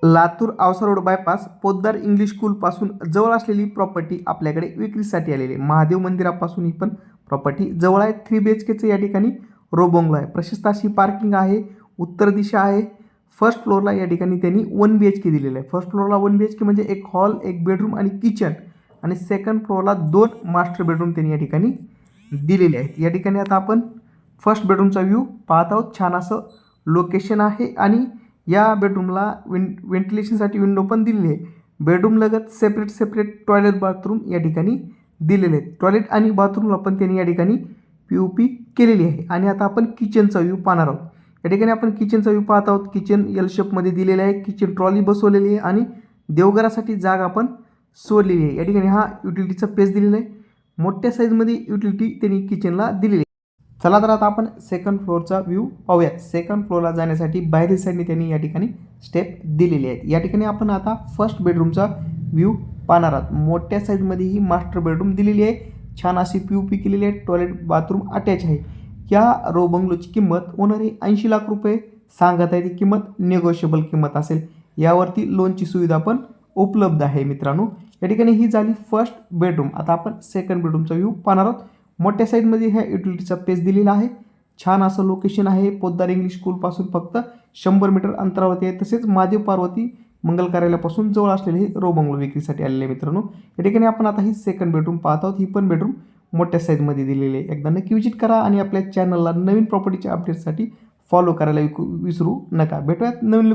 Latur Ausa road bypass Poddar English स्कूलपासून जवळ असलेली प्रॉपर्टी आपल्याकडे विक्रीसाठी आलेली आहे. महादेव मंदिरापासून ही पण प्रॉपर्टी जवळ आहे. 3 BHKचं या ठिकाणी रो बंगलो आहे. प्रशस्त अशी पार्किंग आहे. उत्तर दिशा आहे. फर्स्ट फ्लोअरला या ठिकाणी त्यांनी 1 BHK दिलेलं आहे. फर्स्ट फ्लोअरला 1 BHK म्हणजे एक हॉल, एक बेडरूम आणि किचन, आणि सेकंड फ्लोअरला 2 मास्टर बेडरूम त्यांनी या ठिकाणी दिलेले आहेत. या ठिकाणी आता आपण फर्स्ट बेडरूमचा व्ह्यू पाहत आहोत. छान असं लोकेशन आहे आणि या बेडरूमला व्हेंटिलेशनसाठी विंडो पण दिलेली आहे. बेडरूम लगत सेपरेट टॉयलेट बाथरूम या ठिकाणी दिलेले आहेत. टॉयलेट आणि बाथरूमला पण त्यांनी या ठिकाणी POP केलेली आहे. आणि आता आपण किचनचा व्ह्यू पाहणार आहोत. या ठिकाणी आपण किचनचा व्ह्यू पाहत आहोत. किचन L शेपमध्ये दिलेलं आहे. किचन ट्रॉली बसवलेली आहे आणि देवघरासाठी जागा पण सोडलेली आहे. या ठिकाणी हा युटिलिटीचा पेज दिलेला आहे. मोठ्या साईजमध्ये युटिलिटी त्यांनी किचनला दिलेली आहे. चला तर आता आपण सेकंड फ्लोअरचा व्ह्यू पाहूयात. सेकंड फ्लोअरला जाण्यासाठी बाहेरील साईडने त्यांनी या ठिकाणी स्टेप दिलेली आहेत. या ठिकाणी आपण आता फर्स्ट बेडरूमचा व्ह्यू पाहणार आहोत. मोठ्या साईजमध्ये ही मास्टर बेडरूम दिलेली आहे. छान अशी POP केलेली आहे. टॉयलेट बाथरूम अटॅच आहे. या रो बंगलोची किंमत ओनर 80 लाख रुपये सांगत आहे. ती किंमत निगोशिएबल किंमत असेल. यावरती लोनची सुविधा पण उपलब्ध आहे मित्रांनो. या ठिकाणी ही झाली फर्स्ट बेडरूम. आता आपण सेकंड बेडरूमचा व्ह्यू पाहणार आहोत. मोठ्या साईडमध्ये ह्या युटिलिटीचा पेज दिलेला आहे. छान असं लोकेशन आहे. पोद्दार इंग्लिश स्कूलपासून फक्त 100 मीटर अंतरावरती आहे. तसेच महादेव पार्वती मंगल कार्यालयापासून जवळ असलेले हे रो बंगलो विक्रीसाठी आलेले मित्रांनो. या ठिकाणी आपण आता ही सेकंड बेडरूम पाहत आहोत. ही पण बेडरूम मोठ्या साईजमध्ये दिलेली आहे. एकदा नक्की विजिट करा आणि आपल्या चॅनलला नवीन प्रॉपर्टीच्या अपडेटसाठी फॉलो करायला विसरू नका. भेटूयात नवीन